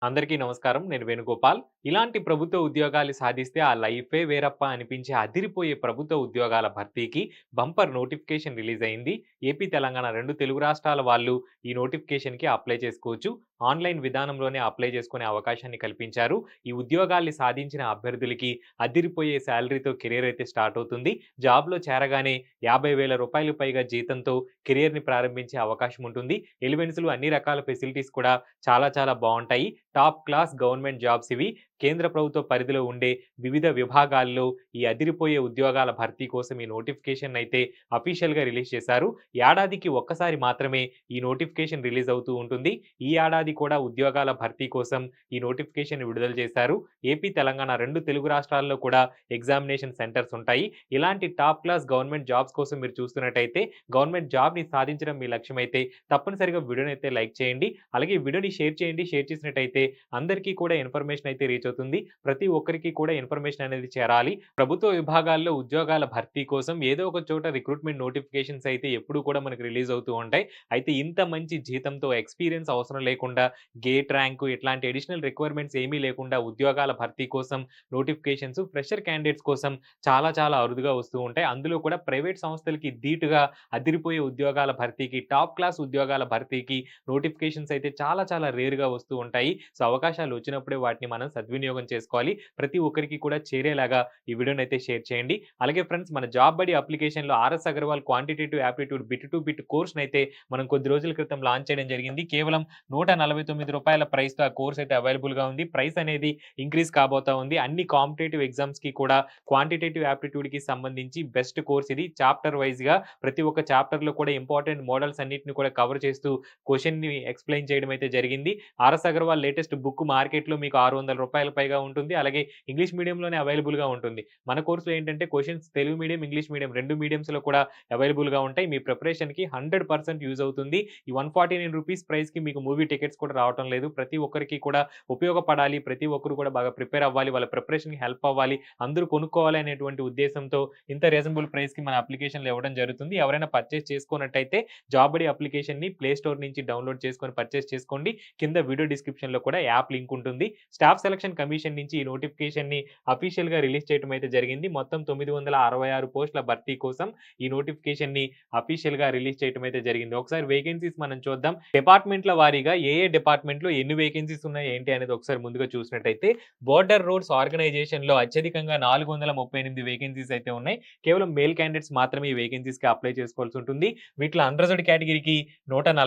అందరికీ నమస్కారం. నేను వేణుగోపాల్. ఇలాంటి ప్రభుత్వ ఉద్యోగాలు సాధిస్తే ఆ లైఫే వేరప్ప అనిపించే అదిరిపోయే ప్రభుత్వ ఉద్యోగాల భర్తీకి బంపర్ నోటిఫికేషన్ రిలీజ్ అయింది. ఏపీ, తెలంగాణ 2 తెలుగు రాష్ట్రాల వాళ్ళు ఈ నోటిఫికేషన్‌కి అప్లై చేసుకోవచ్చు. ఆన్‌లైన్ విధానంలోనే అప్లై చేసుకునే అవకాశాన్ని కల్పించారు. ఈ ఉద్యోగాల్ని సాధించిన అభ్యర్థులకి అదిరిపోయే సాలరీతో కెరియర్ అయితే స్టార్ట్ అవుతుంది. జాబ్‌లో చేరగానే రూ. 50,000 పైగా జీతంతో కెరియర్‌ని ప్రారంభించే అవకాశం ఉంటుంది. ఎలివెన్స్‌లు అన్ని రకాల ఫెసిలిటీస్ కూడా చాలా చాలా బావుంటాయి. టాప్ క్లాస్ గవర్నమెంట్ జాబ్స్ ఇవి. కేంద్ర ప్రభుత్వ పరిధిలో ఉండే వివిధ విభాగాల్లో ఈ అదిరిపోయే ఉద్యోగాల భర్తీ కోసం ఈ నోటిఫికేషన్ అయితే అఫీషియల్‌గా రిలీజ్ చేశారు. ఏడాదికి ఒక్కసారి మాత్రమే ఈ నోటిఫికేషన్ రిలీజ్ అవుతూ ఉంటుంది. ఈ ఏడాది కూడా ఉద్యోగాల భర్తీ కోసం ఈ నోటిఫికేషన్ విడుదల చేశారు. ఏపీ, తెలంగాణ 2 తెలుగు రాష్ట్రాల్లో కూడా ఎగ్జామినేషన్ సెంటర్స్ ఉంటాయి. ఇలాంటి టాప్ క్లాస్ గవర్నమెంట్ జాబ్స్ కోసం మీరు చూస్తున్నట్టయితే గవర్నమెంట్ జాబ్‌ని సాధించడం మీ లక్ష్యమైతే తప్పనిసరిగా వీడియోనైతే లైక్ చేయండి. అలాగే ఈ వీడియోని షేర్ చేయండి. షేర్ చేసినట్టయితే అందరికీ కూడా ఇన్ఫర్మేషన్ అయితే రీచ్ అవుతుంది. ప్రతి ఒక్కరికి కూడా ఇన్ఫర్మేషన్ అనేది చేరాలి. ప్రభుత్వ విభాగాల్లో ఉద్యోగాల భర్తీ కోసం ఏదో ఒక చోట రిక్రూట్‌మెంట్ నోటిఫికేషన్స్ అయితే ఎప్పుడూ కూడా మనకు రిలీజ్ అవుతూ ఉంటాయి. అయితే ఇంత మంచి జీతంతో ఎక్స్‌పీరియన్స్ అవసరం లేకుండా గేట్ ర్యాంకు ఇట్లాంటి అడిషనల్ రిక్వైర్మెంట్స్ ఏమీ లేకుండా ఉద్యోగాల భర్తీ కోసం నోటిఫికేషన్స్ ఫ్రెషర్ క్యాండిడేట్స్ కోసం చాలా చాలా అరుదుగా వస్తూ ఉంటాయి. అందులో కూడా ప్రైవేట్ సంస్థలకి ధీటుగా అదిరిపోయే ఉద్యోగాల భర్తీకి, టాప్ క్లాస్ ఉద్యోగాల భర్తీకి నోటిఫికేషన్స్ అయితే చాలా చాలా రేర్‌గా వస్తూ ఉంటాయి. సో, అవకాశాలు వచ్చినప్పుడే వాటిని మనం సద్వినియోగం చేసుకోవాలి. ప్రతి ఒక్కరికి కూడా చేరేలాగా ఈ వీడియోనైతే షేర్ చేయండి. అలాగే ఫ్రెండ్స్, మన జాబ్ బడి అప్లికేషన్‌లో R S Agarwal quantitative aptitude bit to bit కోర్స్‌నైతే మనం కొద్ది రోజుల క్రితం లాంచ్ చేయడం జరిగింది. కేవలం రూ. 149 ప్రైస్‌తో ఆ కోర్స్ అయితే అవైలబుల్‌గా ఉంది. ప్రైస్ అనేది ఇంక్రీజ్ కాబోతా ఉంది. అన్ని కాంపిటీటివ్ ఎగ్జామ్స్‌కి కూడా క్వాంటిటేటివ్ యాప్టిట్యూడ్‌కి సంబంధించి బెస్ట్ కోర్స్ ఇది. చాప్టర్ వైస్‌గా ప్రతి ఒక్క చాప్టర్‌లో కూడా ఇంపార్టెంట్ మోడల్స్ అన్నిటిని కూడా కవర్ చేస్తూ క్వెషన్‌ని ఎక్స్‌ప్లెయిన్ చేయడం అయితే జరిగింది. ఆర్ఎస్ అగర్వాల్ లేటెస్ట్ బుక్ మార్కెట్‌లో మీకు రూ. 600 పైగా ఉంటుంది. అలాగే ఇంగ్లీష్ మీడియంలోనే అవైలబుల్‌గా ఉంటుంది. మన కోర్స్‌లో ఏంటంటే questions Telugu medium, English medium 2 మీడియంస్‌లో కూడా అవైలబుల్‌గా ఉంటాయి. మీ ప్రిపరేషన్‌కి 100% యూజ్ అవుతుంది. ఈ రూ. 149 ప్రైస్‌కి మీకు మూవీ టికెట్స్ కూడా రావటం లేదు. ప్రతి ఒక్కరికి కూడా ఉపయోగపడాలి. ప్రతి ఒక్కరు కూడా బాగా ప్రిపేర్ అవ్వాలి. వాళ్ళ ప్రిపరేషన్‌కి హెల్ప్ అవ్వాలి. అందరూ కొనుక్కోవాలి అనేటువంటి ఉద్దేశంతో ఇంత రీజనబుల్ ప్రైస్‌కి మన అప్లికేషన్‌లో ఇవ్వడం జరుగుతుంది. ఎవరైనా పర్చేస్ చేసుకున్నట్టయితే జాబ్ బడి అప్లికేషన్‌ని ప్లే స్టోర్ నుంచి డౌన్‌లోడ్ చేసుకొని పర్చేస్ చేసుకోండి. కింద వీడియో డిస్క్రిప్షన్‌లో కూడా యాప్ లింక్ ఉంటుంది. స్టాఫ్ సెలక్షన్ కమిషన్ నుంచి ఈ నోటిఫికేషన్‌ని అఫీషియల్‌గా రిలీజ్ చేయడం అయితే జరిగింది. మొత్తం 966 పోస్టుల భర్తీ కోసం ఈ నోటిఫికేషన్‌ని అఫీషియల్‌గా రిలీజ్ చేయడం అయితే జరిగింది. ఒకసారి వేకెన్సీస్ మనం చూద్దాం. డిపార్ట్‌మెంట్‌ల వారీగా ఏ డిపార్ట్‌మెంట్‌లో ఎన్ని వేకెన్సీస్ ఉన్నాయి ఏంటి అనేది ఒకసారి ముందుగా చూసినట్టయితే బోర్డర్ రోడ్స్ ఆర్గనైజేషన్‌లో అత్యధికంగా 438 వేకెన్సీస్ అయితే ఉన్నాయి. కేవలం మేల్ క్యాండిడేట్స్ మాత్రమే ఈ వేకెన్సీస్‌కి అప్లై చేసుకోవాల్సి ఉంటుంది. వీటిలో అన్‌రిజర్వ్డ్ కేటగిరీకి 142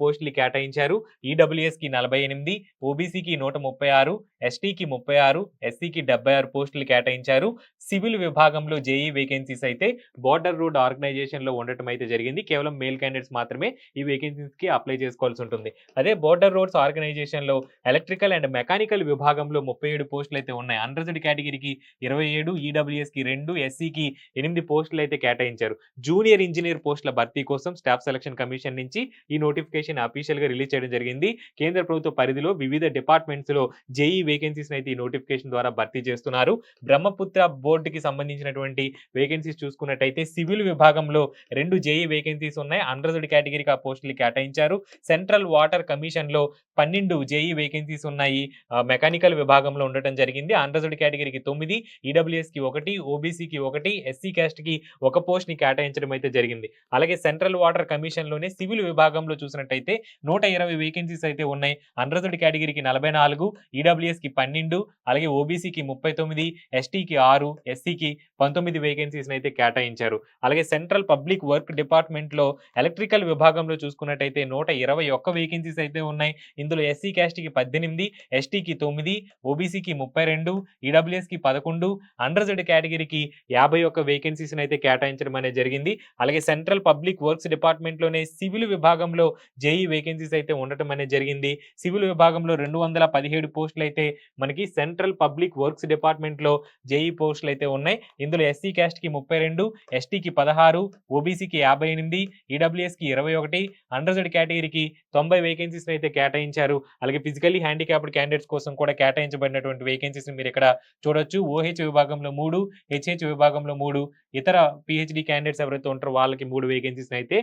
పోస్టులు కేటాయించారు. ఈడబ్ల్యూఎస్‌కి 48, ఓబీసీకి 136, ఎస్టీకి 36, ఎస్సీకి 76 పోస్టులు కేటాయించారు. సివిల్ విభాగంలో జేఈ వేకెన్సీస్ అయితే బోర్డర్ రోడ్ ఆర్గనైజేషన్‌లో ఉండటం అయితే జరిగింది. కేవలం మేల్ క్యాండిడేట్స్ మాత్రమే ఈ వేకెన్సీస్‌కి అప్లై చేసుకోవాల్సి ఉంటుంది. అదే బోర్డర్ రోడ్స్ ఆర్గనైజేషన్‌లో ఎలక్ట్రికల్ అండ్ మెకానికల్ విభాగంలో 37 పోస్టులు అయితే ఉన్నాయి. అన్‌రిజర్వ్డ్ కేటగిరీకి 27, ఈడబ్ల్యూఎస్‌కి 2, ఎస్సీకి 8 పోస్టులు అయితే కేటాయించారు. జూనియర్ ఇంజినీర్ పోస్టుల భర్తీ కోసం స్టాఫ్ సెలక్షన్ కమిషన్ నుంచి ఈ నోటిఫికేషన్ అఫీషియల్‌గా రిలీజ్ చేయడం జరిగింది. కేంద్ర ప్రభుత్వ పరిధిలో వివిధ డిపార్ట్మెంట్స్‌లో జేఈ వేకెన్సీస్‌ని అయితే ఈ నోటిఫికేషన్ ద్వారా భర్తీ చేస్తున్నారు. బ్రహ్మపుత్ర బోర్డ్‌కి సంబంధించినటువంటి వేకెన్సీస్ చూసుకున్నట్టయితే సివిల్ విభాగంలో 2 జేఈ వేకెన్సీస్ ఉన్నాయి. అన్‌రిజర్వ్డ్ కేటగిరీకి ఆ పోస్టులు కేటాయించారు. సెంట్రల్ వాటర్ కమిషన్‌లో 12 జేఈ వేకెన్సీస్ ఉన్నాయి. మెకానికల్ విభాగంలో ఉండటం జరిగింది. అన్‌రిజర్వ్డ్ కేటగిరీకి 9, ఈడబ్ల్యూఎస్‌కి 1, ఓబీసీకి 1, ఎస్సీ కాస్ట్‌కి 1 పోస్ట్‌ని కేటాయించడం అయితే జరిగింది. అలాగే సెంట్రల్ వాటర్ కమిషన్‌లోనే సివిల్ విభాగంలో చూసినట్టయితే 120 వేకెన్సీస్ అయితే ఉన్నాయి. అన్‌రిజర్వ్డ్ కేటగిరీకి 44, ఈడబ్ల్యూఎస్‌కి 12, అలాగే ఓబీసీకి 39, ఎస్టీకి 6, ఎస్సీకి 19 వేకెన్సీస్‌ని అయితే కేటాయించారు. అలాగే సెంట్రల్ పబ్లిక్ వర్క్ డిపార్ట్‌మెంట్‌లో ఎలక్ట్రికల్ విభాగంలో చూసుకున్నట్టయితే 121 వేకెన్సీస్ అయితే ఉన్నాయి. ఇందులో ఎస్సీ కాస్ట్‌కి 18, ఎస్టీకి 9, ఓబీసీకి 32, ఈడబ్ల్యూఎస్‌కి 11, అన్‌రిజర్వ్డ్ కేటగిరీకి 51 వేకెన్సీస్‌ని అయితే కేటాయించడం అనేది జరిగింది. అలాగే సెంట్రల్ పబ్లిక్ వర్క్స్ డిపార్ట్‌మెంట్‌లోనే సివిల్ విభాగంలో జేఈ వేకెన్సీస్ అయితే ఉండటం అనేది జరిగింది. సివిల్ విభాగంలో 217 పోస్టులు అయితే మనకి సెంట్రల్ పబ్లిక్ వర్క్స్ డిపార్ట్‌మెంట్‌లో జేఈ పోస్టులు అయితే ఉన్నాయి. ఇందులో ఎస్సీ కాస్ట్‌కి 32, ఎస్టీకి 16, ఓబీసీకి 58, ఈడబ్ల్యూఎస్‌కి 21, అన్‌రిజర్వ్డ్ కేటగిరీకి 90 వేకెన్సీస్‌ని అయితే కేటాయించారు. అలాగే ఫిజికల్లీ హ్యాండిక్యాప్డ్ క్యాండిడేట్స్ కోసం కూడా కేటాయించబడినటువంటి వేకెన్సీస్‌ని మీరు ఇక్కడ చూడొచ్చు. ఓహెచ్ విభాగంలో 3, హెచ్‌హెచ్ విభాగంలో 3, ఇతర పీహెచ్‌డీ క్యాండిడేట్స్ ఎవరైతే ఉంటారో వాళ్ళకి 3 వేకెన్సీస్‌ని అయితే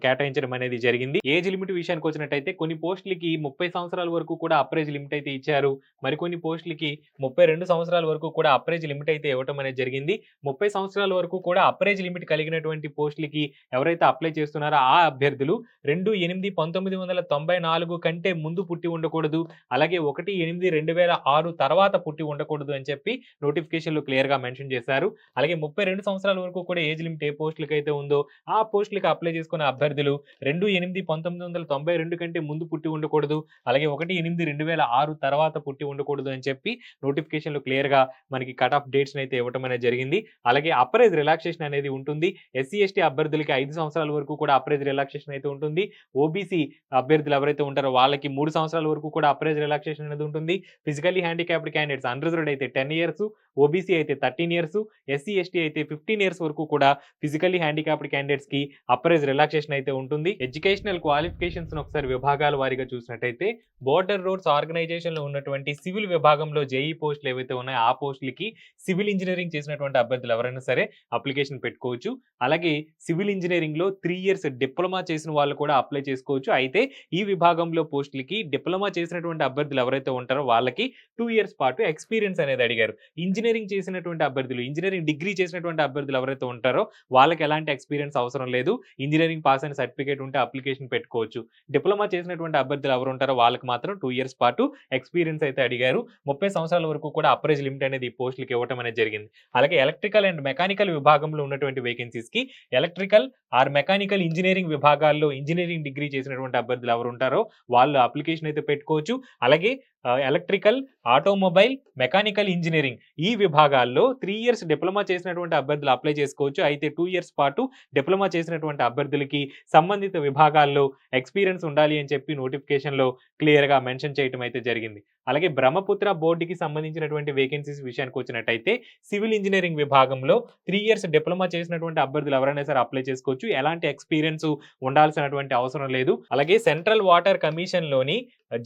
కేటాయించడం అనేది జరిగింది. ఏజ్ లిమిట్ విషయానికి వచ్చినట్టయితే కొన్ని పోస్టులకి 30 సంవత్సరాల వరకు కూడా అప్రైజ్ లిమిట్ అయితే ఇచ్చారు. మరికొన్ని పోస్టులకి 32 సంవత్సరాల వరకు కూడా అప్రైజ్ లిమిట్ అయితే ఇవ్వటం అనేది జరిగింది. 30 సంవత్సరాల వరకు కూడా అప్రైజ్ లిమిట్ కలిగినటువంటి పోస్టులకి ఎవరైతే అప్లై చేస్తున్నారో ఆ అభ్యర్థులు 2/8/1994 కంటే ముందు పుట్టి ఉండకూడదు. అలాగే 1/8/2006 తర్వాత పుట్టి ఉండకూడదు అని చెప్పి నోటిఫికేషన్‌లో క్లియర్‌గా మెన్షన్ చేశారు. అలాగే 32 సంవత్సరాల వరకు కూడా ఏజ్ లిమిట్ ఏ పోస్టులకైతే ఉందో ఆ పోస్టులకి అప్లై చేసుకున్న అభ్యర్థులు 2/8/1992 కంటే ముందు పుట్టి ఉండకూడదు. అలాగే 1/8/2006 తర్వాత పుట్టి ఉండకూడదు అని చెప్పి నోటిఫికేషన్‌లో క్లియర్‌గా మనకి కట్ ఆఫ్ డేట్స్‌ని అయితే ఇవ్వటం అనేది జరిగింది. అలాగే అప్రైజ్ రిలాక్సేషన్ అనేది ఉంటుంది. ఎస్సీ, ఎస్టీ అభ్యర్థులకి 5 సంవత్సరాల వరకు కూడా అప్రైజ్ రిలాక్సేషన్ అయితే ఉంటుంది. ఓబీసీ అభ్యర్థులు ఎవరైతే ఉంటారో వాళ్ళకి 3 సంవత్సరాల వరకు కూడా అప్రైజ్ రిలాక్సేషన్ అనేది ఉంటుంది. ఫిజికల్లీ హ్యాండిక్యాప్డ్ క్యాండిడేట్స్ అన్‌రిజర్వ్డ్ అయితే 10 ఇయర్స్, ఓబీసీ అయితే 13 ఇయర్స్, ఎస్సీ, ఎస్టీ అయితే 15 ఇయర్స్ వరకు కూడా ఫిజికల్లీ హ్యాండిక్యాప్డ్ క్యాండిడేట్స్‌కి అప్రైజ్ రిలాక్సేషన్ అయితే ఉంటుంది. ఎడ్యుకేషనల్ క్వాలిఫికేషన్స్‌ని ఒకసారి విభాగాల వారీగా చూసినట్టయితే బోర్డర్ రోడ్స్ ఆర్గనైజేషన్‌లో ఉన్నటువంటి సివిల్ విభాగంలో జేఈ పోస్టులు ఏవైతే ఉన్నాయో ఆ పోస్టులకి సివిల్ ఇంజినీరింగ్ చేసినటువంటి అభ్యర్థులు ఎవరైనా సరే అప్లికేషన్ పెట్టుకోవచ్చు. అలాగే సివిల్ ఇంజినీరింగ్‌లో 3 ఇయర్స్ డిప్లొమా చేసిన వాళ్ళు కూడా అప్లై చేసుకోవచ్చు. అయితే ఈ విభాగంలో పోస్టులకి డిప్లొమా చేసినటువంటి అభ్యర్థులు ఎవరైతే ఉంటారో వాళ్ళకి 2 ఇయర్స్ పాటు ఎక్స్‌పీరియన్స్ అనేది అడిగారు. ఇంజినీరింగ్ చేసినటువంటి అభ్యర్థులు, ఇంజినీరింగ్ డిగ్రీ చేసినటువంటి అభ్యర్థులు ఎవరైతే ఉంటారో వాళ్ళకి ఎలాంటి ఎక్స్‌పీరియన్స్ అవసరం లేదు. ఇంజినీరింగ్ పాస్ అయిన సర్టిఫికేట్ ఉంటే అప్లికేషన్ పెట్టుకోవచ్చు. డిప్లొమా చేసినటువంటి అభ్యర్థులు ఎవరు ఉంటారో వాళ్ళకి మాత్రం 2 ఇయర్స్ పాటు ఎక్స్‌పీరియన్స్ అయితే అడిగారు. 30 సంవత్సరాల వరకు కూడా అప్రైజ్ లిమిట్ అనేది ఈ పోస్టులకి ఇవ్వటం అనేది జరిగింది. అలాగే ఎలక్ట్రికల్ అండ్ మెకానికల్ విభాగంలో ఉన్నటువంటి వేకెన్సీస్‌కి ఎలక్ట్రికల్ ఆర్ మెకానికల్ ఇంజినీరింగ్ విభాగాల్లో ఇంజినీరింగ్ డిగ్రీ చేసినటువంటి అభ్యర్థులు ఎవరు ఉంటారో వాళ్ళు అప్లికేషన్ అయితే పెట్టుకోవచ్చు. అలాగే ఎలక్ట్రికల్, ఆటోమొబైల్, మెకానికల్ ఇంజినీరింగ్ ఈ విభాగాల్లో 3 ఇయర్స్ డిప్లొమా చేసినటువంటి అభ్యర్థులు అప్లై చేసుకోవచ్చు. అయితే 2 ఇయర్స్ పాటు డిప్లొమా చేసినటువంటి అభ్యర్థులకి సంబంధిత విభాగాల్లో ఎక్స్‌పీరియన్స్ ఉండాలి అని చెప్పి నోటిఫికేషన్‌లో క్లియర్‌గా మెన్షన్ చేయటం అయితే జరిగింది. అలాగే బ్రహ్మపుత్ర బోర్డుకి సంబంధించినటువంటి వేకెన్సీస్ విషయానికి వచ్చినట్టయితే సివిల్ ఇంజినీరింగ్ విభాగంలో 3 ఇయర్స్ డిప్లొమా చేసినటువంటి అభ్యర్థులు ఎవరైనా సరే అప్లై చేసుకోవచ్చు. ఎలాంటి ఎక్స్‌పీరియన్స్ ఉండాల్సినటువంటి అవసరం లేదు. అలాగే సెంట్రల్ వాటర్ కమిషన్‌లోని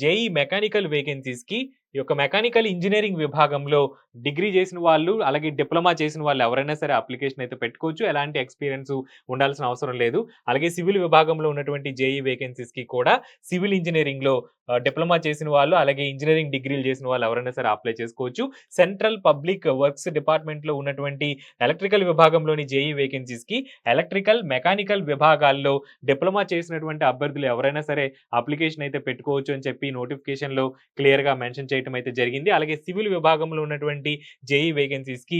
జేఈ మెకానికల్ వేకెన్సీస్‌కి ఈ యొక్క మెకానికల్ ఇంజినీరింగ్ విభాగంలో డిగ్రీ చేసిన వాళ్ళు, అలాగే డిప్లొమా చేసిన వాళ్ళు ఎవరైనా సరే అప్లికేషన్ అయితే పెట్టుకోవచ్చు. ఎలాంటి ఎక్స్‌పీరియన్స్ ఉండాల్సిన అవసరం లేదు. అలాగే సివిల్ విభాగంలో ఉన్నటువంటి జేఈ వేకెన్సీస్‌కి కూడా సివిల్ ఇంజినీరింగ్‌లో డిప్లొమా చేసిన వాళ్ళు, అలాగే ఇంజినీరింగ్ డిగ్రీలు చేసిన వాళ్ళు ఎవరైనా సరే అప్లై చేసుకోవచ్చు. సెంట్రల్ పబ్లిక్ వర్క్స్ డిపార్ట్మెంట్‌లో ఉన్నటువంటి ఎలక్ట్రికల్ విభాగంలోని జేఈ వేకెన్సీస్‌కి ఎలక్ట్రికల్, మెకానికల్ విభాగాల్లో డిప్లొమా చేసినటువంటి అభ్యర్థులు ఎవరైనా సరే అప్లికేషన్ అయితే పెట్టుకోవచ్చు అని చెప్పి నోటిఫికేషన్‌లో క్లియర్‌గా మెన్షన్ చేయటం అయితే జరిగింది. అలాగే సివిల్ విభాగంలో ఉన్నటువంటి జేఈ వేకెన్సీస్‌కి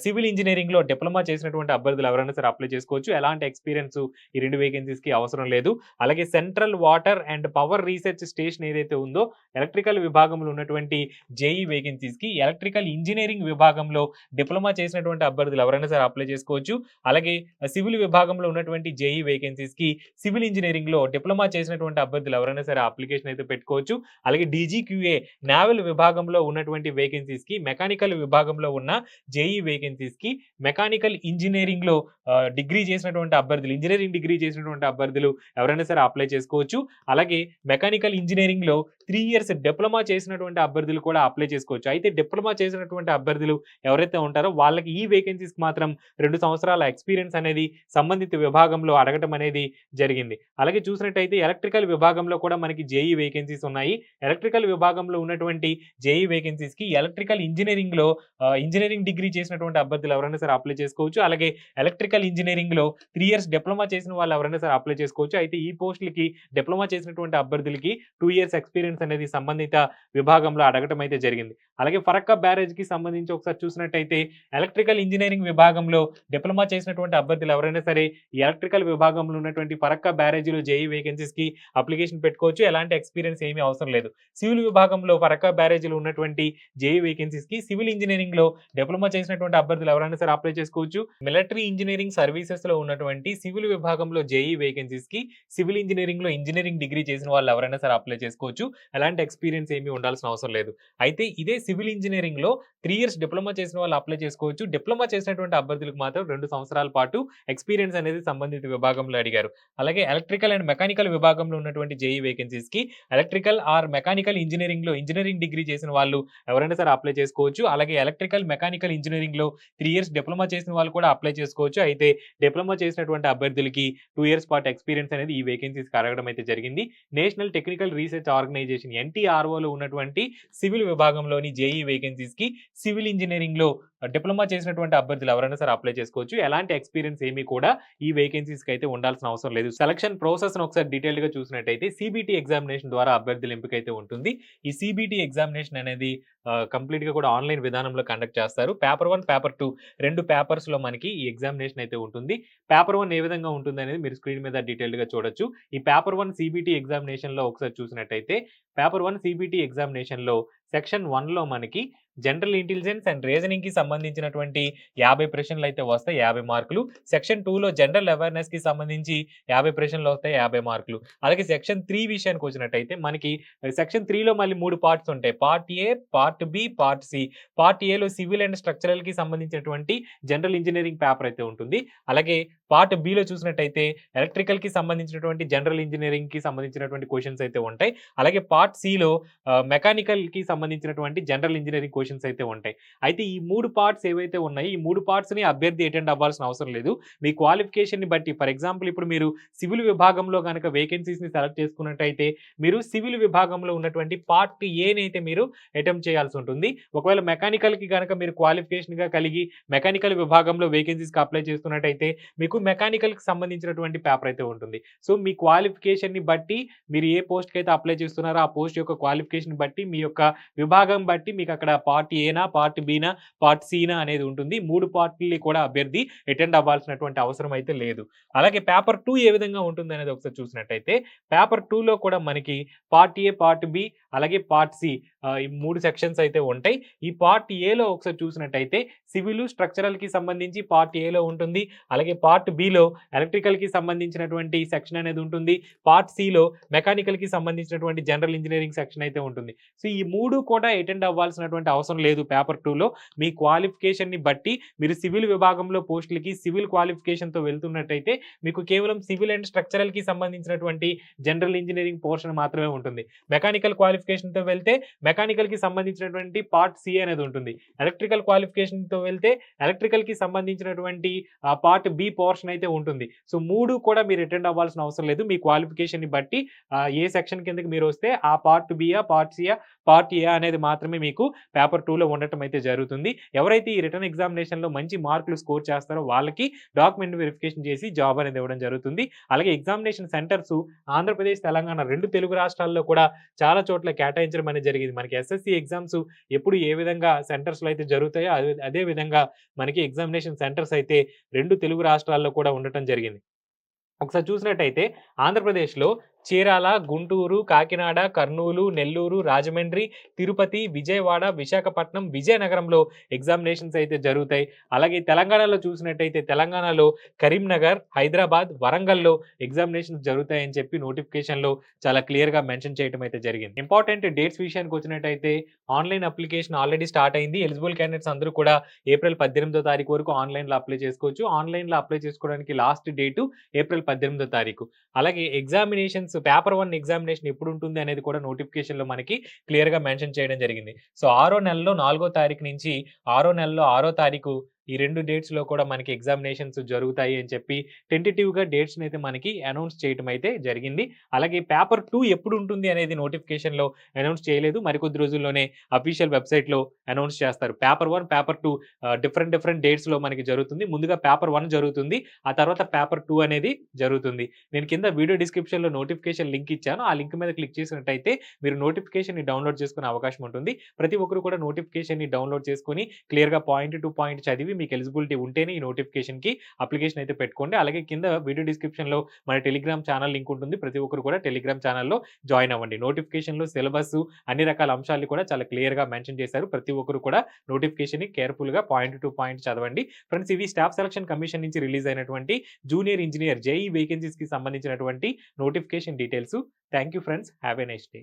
సివిల్ ఇంజినీరింగ్‌లో డిప్లొమా చేసినటువంటి అభ్యర్థులు ఎవరైనా సరే అప్లై చేసుకోవచ్చు. ఎలాంటి ఎక్స్‌పీరియన్స్ ఈ 2 వేకెన్సీస్‌కి అవసరం లేదు. అలాగే central water and power research station ఏదైతే ఉందో ఎలక్ట్రికల్ విభాగంలో ఉన్నటువంటి జేఈ వేకెన్సీస్‌కి ఎలక్ట్రికల్ ఇంజినీరింగ్ విభాగంలో డిప్లొమా చేసినటువంటి అభ్యర్థులు ఎవరైనా సరే అప్లై చేసుకోవచ్చు. అలాగే సివిల్ విభాగంలో ఉన్నటువంటి జేఈ వేకెన్సీస్‌కి సివిల్ ఇంజినీరింగ్‌లో డిప్లొమా చేసినటువంటి అభ్యర్థులు ఎవరైనా సరే అప్లికేషన్ అయితే పెట్టుకోవచ్చు. అలాగే డీజీక్యూఏ నావల్ విభాగంలో ఉన్నటువంటి వేకెన్సీస్‌కి మెకానికల్ విభాగంలో ఉన్న జేఈ వేకెన్సీస్‌కి మెకానికల్ ఇంజినీరింగ్‌లో డిగ్రీ చేసినటువంటి అభ్యర్థులు, ఇంజినీరింగ్ డిగ్రీ చేసినటువంటి అభ్యర్థులు ఎవరైనా సరే అప్లై చేసుకోవచ్చు. అలాగే మెకానికల్ ఇంజినీరింగ్‌లో 3 ఇయర్స్ డిప్లొమా చేసినటువంటి అభ్యర్థులు కూడా అప్లై చేసుకోవచ్చు. అయితే డిప్లొమా చేసినటువంటి అభ్యర్థులు ఎవరైతే ఉంటారో వాళ్ళకి ఈ వేకెన్సీస్‌కి మాత్రం 2 సంవత్సరాల ఎక్స్‌పీరియన్స్ అనేది సంబంధిత విభాగంలో అడగటం అనేది జరిగింది. అలాగే చూసినట్టయితే ఎలక్ట్రికల్ విభాగంలో కూడా మనకి జేఈ వేకెన్సీస్ ఉన్నాయి. ఎలక్ట్రికల్ విభాగంలో ఉన్నటువంటి జేఈ వేకెన్సీస్‌కి ఎలక్ట్రికల్ ఇంజినీరింగ్‌లో ఇంజినీరింగ్ డిగ్రీ చేసినటువంటి అభ్యర్థులు ఎవరైనా సరే అప్లై చేసుకోవచ్చు. అలాగే ఎలక్ట్రికల్ ఇంజినీరింగ్‌లో 3 ఇయర్స్ డిప్లొమా చేసిన వాళ్ళు ఎవరైనా సరే అప్లై చేసుకోవచ్చు. అయితే ఈ పోస్టులకి డిప్లొమా చేసినటువంటి అభ్యర్థులకి 2 ఇయర్స్ ఎక్స్‌పీరియన్స్ అనేది సంబంధిత విభాగంలో అడగటం అయితే జరిగింది. అలాగే ఫరక్కా బ్యారేజ్‌కి సంబంధించి ఒకసారి చూసినట్టయితే ఎలక్ట్రికల్ ఇంజినీరింగ్ విభాగంలో డిప్లొమా చేసినటువంటి అభ్యర్థులు ఎవరైనా సరే ఈ ఎలక్ట్రికల్ విభాగంలో ఉన్నటువంటి ఫరక్కా బ్యారేజ్‌లో జేఈ వేకెన్సీస్‌కి అప్లికేషన్ పెట్టుకోవచ్చు. ఎలాంటి ఎక్స్‌పీరియన్స్ ఏమీ అవసరం లేదు. సివిల్ విభాగంలో ఫరక్కా బ్యారేజ్‌లో ఉన్నటువంటి జేఈ వేకెన్సీస్‌కి సివిల్ ఇంజినీరింగ్‌లో డిప్లొమా చేసినటువంటి అభ్యర్థులు ఎవరైనా సరే అప్లై చేసుకోవచ్చు. మిలిటరీ ఇంజినీరింగ్ సర్వీసెస్‌లో ఉన్నటువంటి సివిల్ విభాగంలో జేఈ వేకెన్సీస్‌కి సివిల్ ఇంజినీరింగ్‌లో ఇంజినీరింగ్ డిగ్రీ చేసిన వాళ్ళు ఎవరైనా సరే అప్లై చేసుకోవచ్చు. ఎలాంటి ఎక్స్‌పీరియన్స్ ఏమీ ఉండాల్సిన అవసరం లేదు. అయితే ఇదే సివిల్ ఇంజినీరింగ్‌లో 3 ఇయర్స్ డిప్లొమా చేసిన వాళ్ళు అప్లై చేసుకోవచ్చు. డిప్లొమా చేసినటువంటి అభ్యర్థులకు మాత్రం 2 సంవత్సరాల పాటు ఎక్స్‌పీరియన్స్ అనేది సంబంధిత విభాగంలో అడిగారు. అలాగే ఎలక్ట్రికల్ అండ్ మెకానికల్ విభాగంలో ఉన్నటువంటి జేఈ వేకెన్సీస్‌కి ఎలక్ట్రికల్ ఆర్ మెకానికల్ ఇంజినీరింగ్‌లో ఇంజినీరింగ్ డిగ్రీ డిగ్రీ చేసిన వాళ్ళు ఎవరైనా సరే అప్లై చేసుకోవచ్చు. అలాగే ఎలక్ట్రికల్, మెకానికల్ ఇంజినీరింగ్‌లో 3 ఇయర్స్ డిప్లొమా చేసిన వాళ్ళు కూడా అప్లై చేసుకోవచ్చు. అయితే డిప్లొమా చేసినటువంటి అభ్యర్థులకి 2 ఇయర్స్ పాటు ఎక్స్‌పీరియన్స్ అనేది ఈ వేకెన్సీస్‌కి అడగడం అయితే జరిగింది. నేషనల్ టెక్నికల్ రీసెర్చ్ ఆర్గనైజేషన్ ఎన్‌టీఆర్ఓలో ఉన్నటువంటి సివిల్ విభాగంలోని జేఈఈ వేకెన్సీస్‌కి సివిల్ ఇంజినీరింగ్‌లో డిప్లొమా చేసినటువంటి అభ్యర్థులు ఎవరైనా సరే అప్లై చేసుకోవచ్చు. ఎలాంటి ఎక్స్‌పీరియన్స్ ఏమీ కూడా ఈ వేకెన్సీస్‌కి అయితే ఉండాల్సిన అవసరం లేదు. సెలక్షన్ ప్రాసెస్‌ని ఒకసారి డీటెయిల్డ్‌గా చూసినట్టయితే సీబీటీ ఎగ్జామినేషన్ ద్వారా అభ్యర్థుల ఎంపిక అయితే ఉంటుంది. ఈ సీబీటీ ఎగ్జామినేషన్ అనేది కంప్లీట్‌గా కూడా ఆన్‌లైన్ విధానంలో కండక్ట్ చేస్తారు. పేపర్ 1, పేపర్ 2 2 పేపర్స్‌లో మనకి ఈ ఎగ్జామినేషన్ అయితే ఉంటుంది. పేపర్ 1 ఏ విధంగా ఉంటుందనేది మీరు స్క్రీన్ మీద డీటెయిల్డ్‌గా చూడొచ్చు. ఈ పేపర్ 1 సీబీటీ ఎగ్జామినేషన్‌లో ఒకసారి చూసినట్టయితే పేపర్ 1 సీబీటీ ఎగ్జామినేషన్‌లో సెక్షన్ 1లో మనకి జనరల్ ఇంటెలిజెన్స్ అండ్ రీజనింగ్‌కి సంబంధించినటువంటి 50 ప్రశ్నలైతే వస్తాయి. 50 మార్కులు. సెక్షన్ 2లో జనరల్ అవేర్‌నెస్‌కి సంబంధించి 50 ప్రశ్నలు వస్తాయి. 50 మార్కులు. అలాగే సెక్షన్ 3 విషయానికొచ్చినట్టయితే మనకి సెక్షన్ 3లో మళ్ళీ 3 పార్ట్స్ ఉంటాయి. Part A, part B, part C. Part ఏలో సివిల్ అండ్ స్ట్రక్చరల్‌కి సంబంధించినటువంటి జనరల్ ఇంజినీరింగ్ పేపర్ అయితే ఉంటుంది. అలాగే పార్ట్ బిలో చూసినట్టయితే ఎలక్ట్రికల్‌కి సంబంధించినటువంటి జనరల్ ఇంజినీరింగ్‌కి సంబంధించినటువంటి క్వెషన్స్ అయితే ఉంటాయి. అలాగే పార్ట్ సిలో మెకానికల్‌కి సంబంధించినటువంటి జనరల్ ఇంజినీరింగ్ క్వెషన్స్ అయితే ఉంటాయి. అయితే ఈ 3 పార్ట్స్ ఏవైతే ఉన్నాయో ఈ 3 పార్ట్స్‌ని అభ్యర్థి అటెండ్ అవ్వాల్సిన అవసరం లేదు. మీ క్వాలిఫికేషన్‌ని బట్టి ఫర్ ఎగ్జాంపుల్ ఇప్పుడు మీరు సివిల్ విభాగంలో గనక వేకెన్సీస్‌ని సెలెక్ట్ చేసుకున్నట్టయితే మీరు సివిల్ విభాగంలో ఉన్నటువంటి పార్ట్ ఏనైతే మీరు అటెంప్ట్ చేయాల్సి ఉంటుంది. ఒకవేళ మెకానికల్‌కి గనక మీరు క్వాలిఫికేషన్‌గా కలిగి మెకానికల్ విభాగంలో వేకెన్సీస్‌కి అప్లై చేస్తున్నట్టయితే మీకు మెకానికల్‌కి సంబంధించినటువంటి పేపర్ అయితే ఉంటుంది. సో మీ క్వాలిఫికేషన్‌ని బట్టి మీరు ఏ పోస్ట్‌కి అయితే అప్లై చేస్తున్నారో ఆ పోస్ట్ యొక్క క్వాలిఫికేషన్ బట్టి మీ యొక్క విభాగం బట్టి మీకు అక్కడ పార్ట్ ఏనా, పార్ట్ బినా, పార్ట్ సినా అనేది ఉంటుంది. 3 పార్ట్‌లని కూడా అభ్యర్థి అటెండ్ అవ్వాల్సినటువంటి అవసరం అయితే లేదు. అలాగే పేపర్ 2 ఏ విధంగా ఉంటుందనేది ఒకసారి చూసినట్టయితే పేపర్ 2లో కూడా మనకి పార్ట్ ఏ, పార్ట్ బి అలాగే పార్ట్ సి ఈ 3 సెక్షన్స్ అయితే ఉంటాయి. ఈ పార్ట్ ఏలో ఒకసారి చూసినట్టయితే సివిల్, స్ట్రక్చరల్‌కి సంబంధించి పార్ట్ ఏలో ఉంటుంది. అలాగే పార్ట్ బిలో ఎలక్ట్రికల్‌కి సంబంధించినటువంటి సెక్షన్ అనేది ఉంటుంది. పార్ట్ సిలో మెకానికల్‌కి సంబంధించినటువంటి జనరల్ ఇంజినీరింగ్ సెక్షన్ అయితే ఉంటుంది. సో ఈ 3 కూడా అటెండ్ అవ్వాల్సినటువంటి అవసరం లేదు పేపర్ 2లో. మీ క్వాలిఫికేషన్‌ని బట్టి మీరు సివిల్ విభాగంలో పోస్టులకి సివిల్ క్వాలిఫికేషన్‌తో వెళ్తున్నట్టయితే మీకు కేవలం సివిల్ అండ్ స్ట్రక్చరల్‌కి సంబంధించినటువంటి జనరల్ ఇంజినీరింగ్ పోర్షన్ మాత్రమే ఉంటుంది. మెకానికల్ క్వాలిఫికేషన్‌తో వెళ్తే మెకానికల్‌కి సంబంధించినటువంటి పార్ట్ సి అనేది ఉంటుంది. ఎలక్ట్రికల్ క్వాలిఫికేషన్‌తో వెళ్తే ఎలక్ట్రికల్‌కి సంబంధించినటువంటి పార్ట్ బి పోర్షన్ అయితే ఉంటుంది. సో 3 కూడా మీరు అటెండ్ అవ్వాల్సిన అవసరం లేదు. మీ క్వాలిఫికేషన్‌ని బట్టి ఏ సెక్షన్ కిందకి మీరు వస్తే ఆ పార్ట్ బియా, పార్ట్ సియా, పార్ట్ ఏ అనేది మాత్రమే మీకు పేపర్ 2లో ఉండటం అయితే జరుగుతుంది. ఎవరైతే ఈ రిటన్ ఎగ్జామినేషన్‌లో మంచి మార్కులు స్కోర్ చేస్తారో వాళ్ళకి డాక్యుమెంట్ వెరిఫికేషన్ చేసి జాబ్ అనేది ఇవ్వడం జరుగుతుంది. అలాగే ఎగ్జామినేషన్ సెంటర్స్ ఆంధ్రప్రదేశ్, తెలంగాణ 2 తెలుగు రాష్ట్రాల్లో కూడా చాలా చోట్ల కేటాయించడం అనేది జరిగింది. మనకి ఎస్ఎస్‌సి ఎగ్జామ్స్ ఎప్పుడు ఏ విధంగా సెంటర్స్‌లో అయితే జరుగుతాయో అదే విధంగా మనకి ఎగ్జామినేషన్ సెంటర్స్ అయితే 2 తెలుగు రాష్ట్రాల్లో కూడా ఉండటం జరిగింది. ఒకసారి చూసినట్టయితే ఆంధ్రప్రదేశ్‌లో చీరాల, గుంటూరు, కాకినాడ, కర్నూలు, నెల్లూరు, రాజమండ్రి, తిరుపతి, విజయవాడ, విశాఖపట్నం, విజయనగరంలో ఎగ్జామినేషన్స్ అయితే జరుగుతాయి. అలాగే తెలంగాణలో చూసినట్టయితే తెలంగాణలో కరీంనగర్, హైదరాబాద్, వరంగల్‌లో ఎగ్జామినేషన్స్ జరుగుతాయని చెప్పి నోటిఫికేషన్‌లో చాలా క్లియర్‌గా మెన్షన్ చేయడం అయితే జరిగింది. ఇంపార్టెంట్ డేట్స్ విషయానికి వచ్చినట్టయితే ఆన్‌లైన్ అప్లికేషన్ ఆల్రెడీ స్టార్ట్ అయింది. ఎలిజిబుల్ క్యాండిడేట్స్ అందరూ కూడా ఏప్రిల్ 18దో తారీఖు వరకు ఆన్‌లైన్‌లో అప్లై చేసుకోవచ్చు. ఆన్‌లైన్‌లో అప్లై చేసుకోవడానికి లాస్ట్ డేటు ఏప్రిల్ 18దో తారీఖు. అలాగే ఎగ్జామినేషన్స్ పేపర్ 1 ఎగ్జామినేషన్ ఎప్పుడుంటుంది అనేది కూడా నోటిఫికేషన్‌లో మనకి క్లియర్‌గా మెన్షన్ చేయడం జరిగింది. సో 6వ నెలలో 4వ తారీఖు నుంచి 6వ నెలలో 6వ తారీఖు ఈ 2 డేట్స్‌లో కూడా మనకి ఎగ్జామినేషన్స్ జరుగుతాయి అని చెప్పి టెంటేటివ్‌గా డేట్స్‌ని అయితే మనకి అనౌన్స్ చేయడం అయితే జరిగింది. అలాగే పేపర్ 2 ఎప్పుడు ఉంటుంది అనేది నోటిఫికేషన్‌లో అనౌన్స్ చేయలేదు. మరికొద్ది రోజుల్లోనే అఫీషియల్ వెబ్‌సైట్‌లో అనౌన్స్ చేస్తారు. పేపర్ 1, పేపర్ 2 డిఫరెంట్ డేట్స్‌లో మనకి జరుగుతుంది. ముందుగా పేపర్ 1 జరుగుతుంది. ఆ తర్వాత పేపర్ 2 అనేది జరుగుతుంది. నేను కింద వీడియో డిస్క్రిప్షన్‌లో నోటిఫికేషన్ లింక్ ఇచ్చాను. ఆ లింక్ మీద క్లిక్ చేసినట్టయితే మీరు నోటిఫికేషన్‌ని డౌన్‌లోడ్ చేసుకునే అవకాశం ఉంటుంది. ప్రతి ఒక్కరు కూడా నోటిఫికేషన్‌ని డౌన్‌లోడ్ చేసుకొని క్లియర్‌గా పాయింట్ టు పాయింట్ చదివి మీకు ఎలిజిబిలిటీ ఉంటేనే ఈ నోటిఫికేషన్‌కి అప్లికేషన్ అయితే పెట్టుకోండి. అలాగే కింద వీడియో డిస్క్రిప్షన్‌లో మన టెలిగ్రామ్ ఛానల్ లింక్ ఉంటుంది. ప్రతి ఒక్కరు కూడా టెలిగ్రామ్ ఛానల్‌లో జాయిన్ అవ్వండి. నోటిఫికేషన్‌లో సిలబస్ అన్ని రకాల అంశాలు కూడా చాలా క్లియర్‌గా మెన్షన్ చేశారు. ప్రతి ఒక్కరు కూడా నోటిఫికేషన్‌ని కేర్‌ఫుల్‌గా పాయింట్ టు పాయింట్ చదవండి. ఫ్రెండ్స్ ఇవి స్టాఫ్ సెలక్షన్ కమిషన్ నుంచి రిలీజ్ అయినటువంటి జూనియర్ ఇంజినియర్ జేఈఈ వేకెన్సీస్‌కి సంబంధించినటువంటి notification details. Thank you friends. Have a nice day.